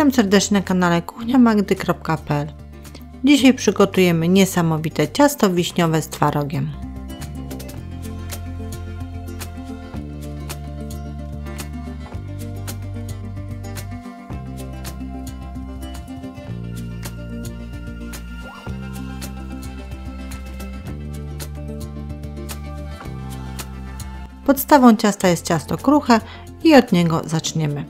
Witam serdecznie na kanale kuchniamagdy.pl. Dzisiaj przygotujemy niesamowite ciasto wiśniowe z twarogiem. Podstawą ciasta jest ciasto kruche i od niego zaczniemy.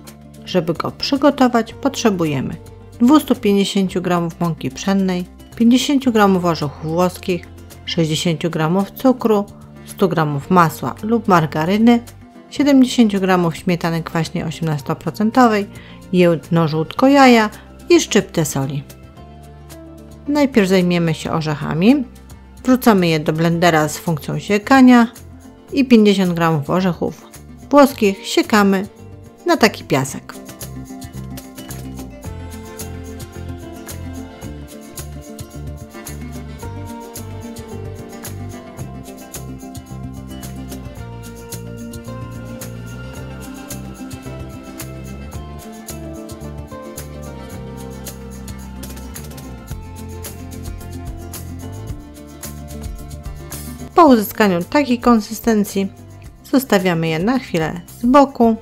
Żeby go przygotować, potrzebujemy 250 g mąki pszennej, 50 g orzechów włoskich, 60 g cukru, 100 g masła lub margaryny, 70 g śmietany kwaśnej 18%, jedno żółtko jaja i szczyptę soli. Najpierw zajmiemy się orzechami. Wrzucamy je do blendera z funkcją siekania i 50 g orzechów włoskich siekamy na taki piasek. Po uzyskaniu takiej konsystencji zostawiamy je na chwilę z boku,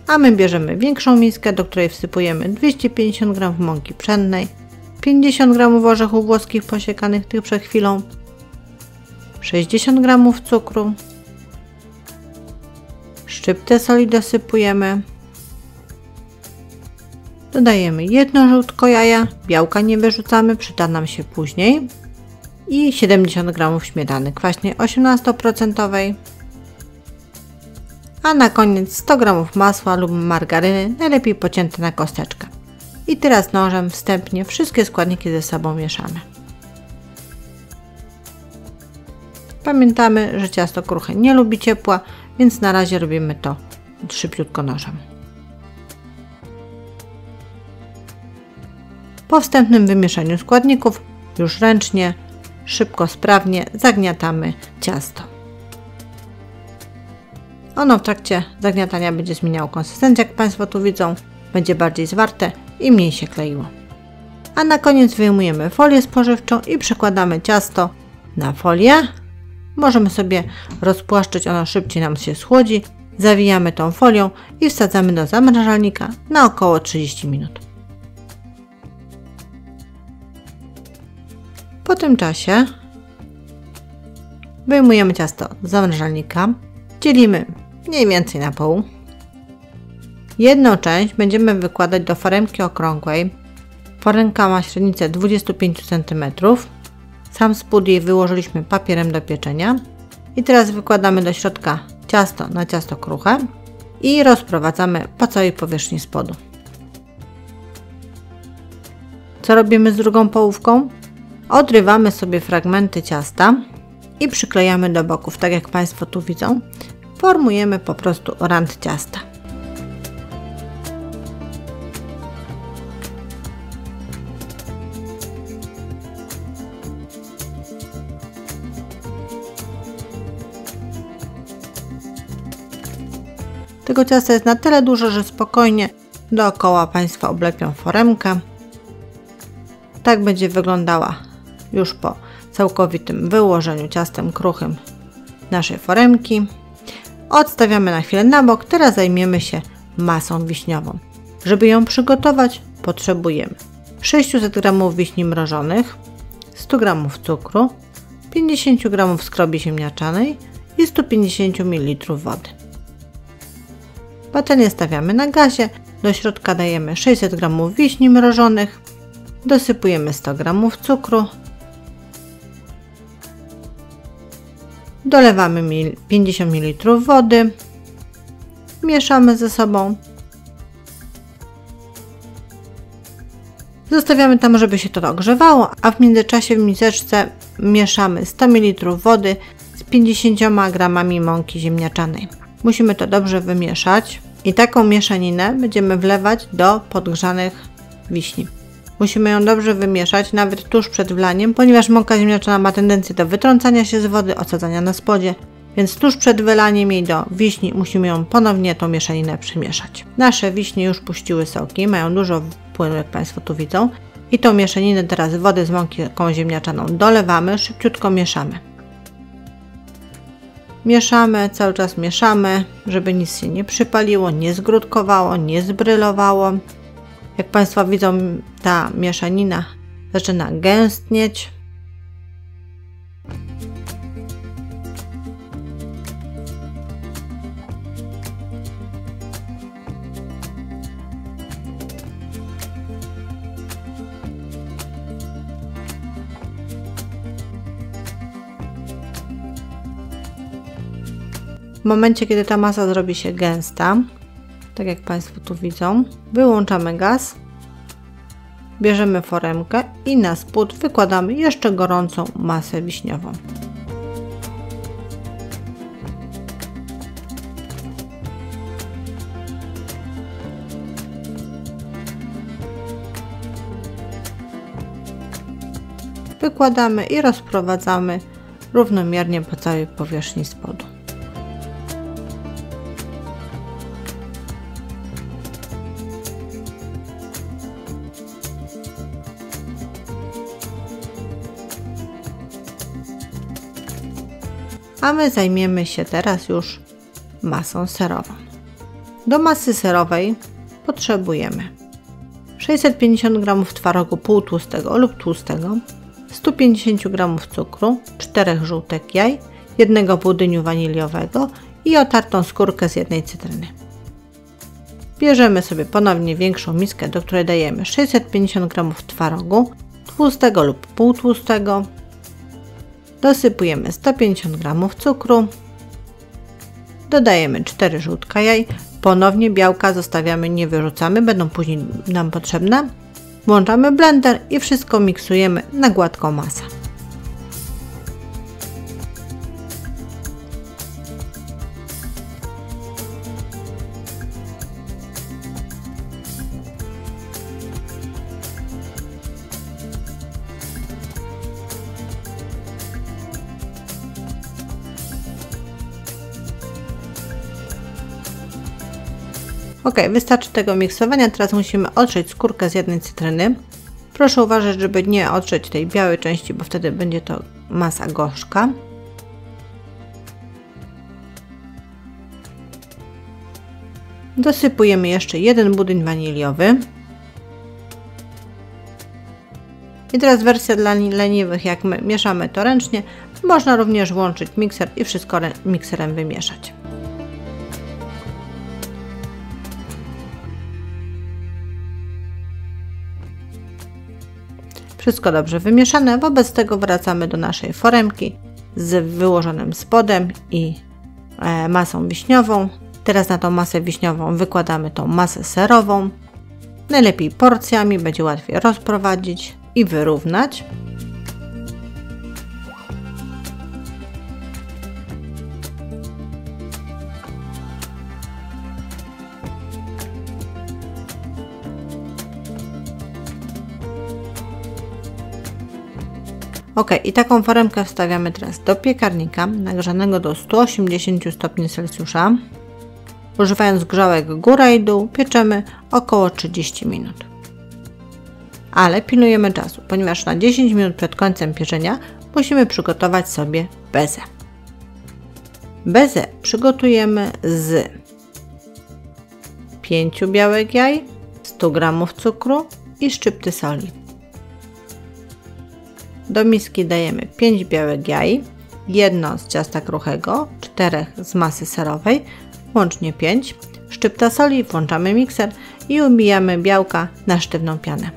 a my bierzemy większą miskę, do której wsypujemy 250 g mąki pszennej, 50 g orzechów włoskich posiekanych tych przed chwilą, 60 g cukru, szczyptę soli dosypujemy, dodajemy jedno żółtko jaja, białka nie wyrzucamy, przyda nam się później, i 70 g śmietany kwaśnej 18%, a na koniec 100 g masła lub margaryny, najlepiej pocięte na kosteczkę. I teraz nożem wstępnie wszystkie składniki ze sobą mieszamy. Pamiętamy, że ciasto kruche nie lubi ciepła, więc na razie robimy to szybciutko nożem. Po wstępnym wymieszaniu składników już ręcznie, szybko, sprawnie zagniatamy ciasto. Ono w trakcie zagniatania będzie zmieniało konsystencję, jak Państwo tu widzą, będzie bardziej zwarte i mniej się kleiło. A na koniec wyjmujemy folię spożywczą i przekładamy ciasto na folię. Możemy sobie rozpłaszczyć, ono szybciej nam się schłodzi. Zawijamy tą folią i wsadzamy do zamrażalnika na około 30 minut. Po tym czasie wyjmujemy ciasto z zamrażalnika, dzielimy mniej więcej na pół. Jedną część będziemy wykładać do foremki okrągłej. Foremka ma średnicę 25 cm. Sam spód jej wyłożyliśmy papierem do pieczenia. I teraz wykładamy do środka ciasto na ciasto kruche i rozprowadzamy po całej powierzchni spodu. Co robimy z drugą połówką? Odrywamy sobie fragmenty ciasta i przyklejamy do boków, tak jak Państwo tu widzą. Formujemy po prostu rand ciasta. Tego ciasta jest na tyle dużo, że spokojnie dookoła Państwo oblepią foremkę. Tak będzie wyglądała już po całkowitym wyłożeniu ciastem kruchym naszej foremki. Odstawiamy na chwilę na bok. Teraz zajmiemy się masą wiśniową. Żeby ją przygotować, potrzebujemy 600 g wiśni mrożonych, 100 g cukru, 50 g skrobi ziemniaczanej i 150 ml wody. Patelnię stawiamy na gazie, do środka dajemy 600 g wiśni mrożonych, dosypujemy 100 g cukru, dolewamy 50 ml wody, mieszamy ze sobą, zostawiamy tam, żeby się to ogrzewało, a w międzyczasie w miseczce mieszamy 100 ml wody z 50 g mąki ziemniaczanej. Musimy to dobrze wymieszać i taką mieszaninę będziemy wlewać do podgrzanych wiśni. Musimy ją dobrze wymieszać, nawet tuż przed wlaniem, ponieważ mąka ziemniaczana ma tendencję do wytrącania się z wody, osadzania na spodzie, Więc tuż przed wylaniem jej do wiśni musimy ją ponownie tą mieszaninę przymieszać. Nasze wiśnie już puściły soki, mają dużo płynu, jak Państwo tu widzą. I tą mieszaninę teraz wody z mąką ziemniaczaną dolewamy, szybciutko mieszamy. Mieszamy, cały czas mieszamy, żeby nic się nie przypaliło, nie zgrudkowało, nie zbrylowało. Jak Państwo widzą, ta mieszanina zaczyna gęstnieć. W momencie, kiedy ta masa zrobi się gęsta, tak jak Państwo tu widzą, wyłączamy gaz, bierzemy foremkę i na spód wykładamy jeszcze gorącą masę wiśniową. Wykładamy i rozprowadzamy równomiernie po całej powierzchni spodu. A my zajmiemy się teraz już masą serową. Do masy serowej potrzebujemy 650 g twarogu półtłustego lub tłustego, 150 g cukru, 4 żółtek jaj, 1 budyniu waniliowego i otartą skórkę z 1 cytryny. Bierzemy sobie ponownie większą miskę, do której dajemy 650 g twarogu, tłustego lub półtłustego, dosypujemy 150 g cukru, dodajemy 4 żółtka jaj, ponownie białka zostawiamy, nie wyrzucamy, będą później nam potrzebne. Włączamy blender i wszystko miksujemy na gładką masę. Ok, wystarczy tego miksowania. Teraz musimy otrzeć skórkę z 1 cytryny. Proszę uważać, żeby nie otrzeć tej białej części, bo wtedy będzie to masa gorzka. Dosypujemy jeszcze 1 budyń waniliowy. I teraz wersja dla leniwych, jak my mieszamy to ręcznie, można również włączyć mikser i wszystko mikserem wymieszać. Wszystko dobrze wymieszane, wobec tego wracamy do naszej foremki z wyłożonym spodem i masą wiśniową. Teraz na tą masę wiśniową wykładamy tą masę serową. Najlepiej porcjami, będzie łatwiej rozprowadzić i wyrównać. Ok, i taką foremkę wstawiamy teraz do piekarnika nagrzanego do 180 stopni Celsjusza. Używając grzałek góra i dół pieczemy około 30 minut. Ale pilnujemy czasu, ponieważ na 10 minut przed końcem pieczenia musimy przygotować sobie bezę. Bezę przygotujemy z 5 białek jaj, 100 g cukru i szczypty soli. Do miski dajemy 5 białek jaj, 1 z ciasta kruchego, 4 z masy serowej, łącznie 5, szczypta soli, włączamy mikser i ubijamy białka na sztywną pianę.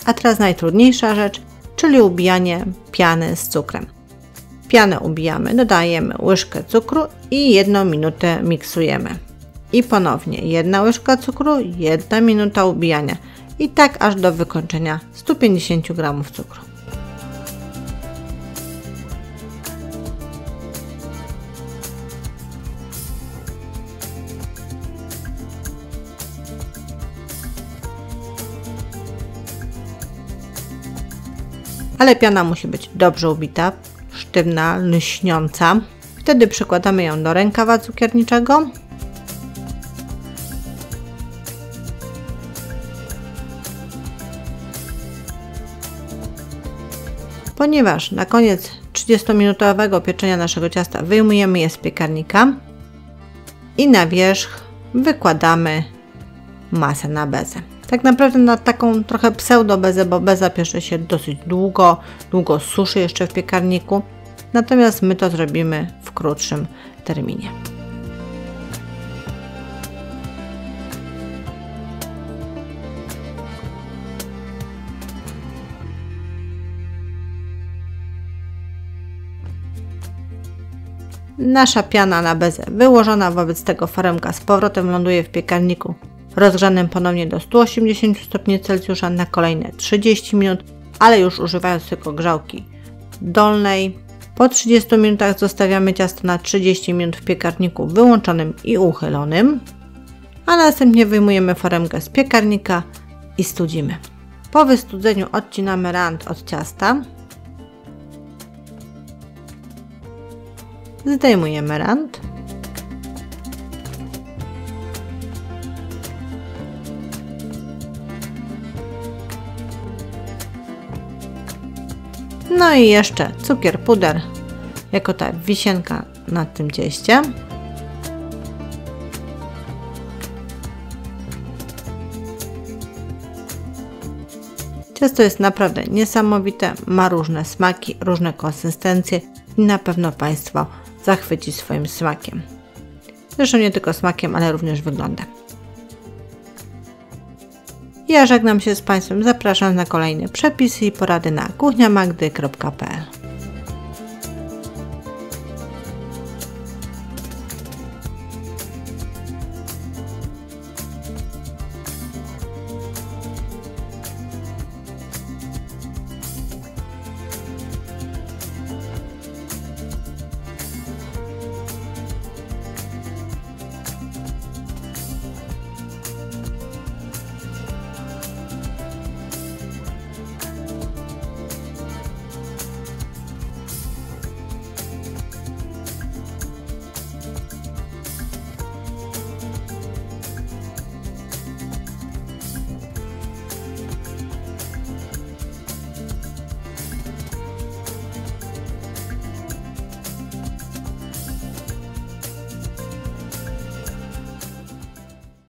A teraz najtrudniejsza rzecz, czyli ubijanie piany z cukrem. Pianę ubijamy, dodajemy łyżkę cukru i 1 minutę miksujemy. I ponownie 1 łyżka cukru, 1 minuta ubijania. I tak aż do wykończenia 150 g cukru. ale piana musi być dobrze ubita, sztywna, lśniąca. Wtedy przykładamy ją do rękawa cukierniczego. Ponieważ na koniec 30-minutowego pieczenia naszego ciasta wyjmujemy je z piekarnika i na wierzch wykładamy masę na bezę. Tak naprawdę na taką trochę pseudo bezę, bo beza piecze się dosyć długo suszy jeszcze w piekarniku, natomiast my to zrobimy w krótszym terminie. Nasza piana na bezę wyłożona, wobec tego foremka z powrotem ląduje w piekarniku rozgrzanym ponownie do 180 stopni Celsjusza na kolejne 30 minut, ale już używając tylko grzałki dolnej. Po 30 minutach zostawiamy ciasto na 30 minut w piekarniku wyłączonym i uchylonym, a następnie wyjmujemy foremkę z piekarnika i studzimy. Po wystudzeniu odcinamy rant od ciasta. Zdejmujemy rant. No i jeszcze cukier, puder, jako ta wisienka na tym cieście. Ciasto jest naprawdę niesamowite, ma różne smaki, różne konsystencje i na pewno Państwa zachwyci swoim smakiem. Zresztą nie tylko smakiem, ale również wyglądem. Ja żegnam się z Państwem, zapraszam na kolejne przepisy i porady na kuchniamagdy.pl.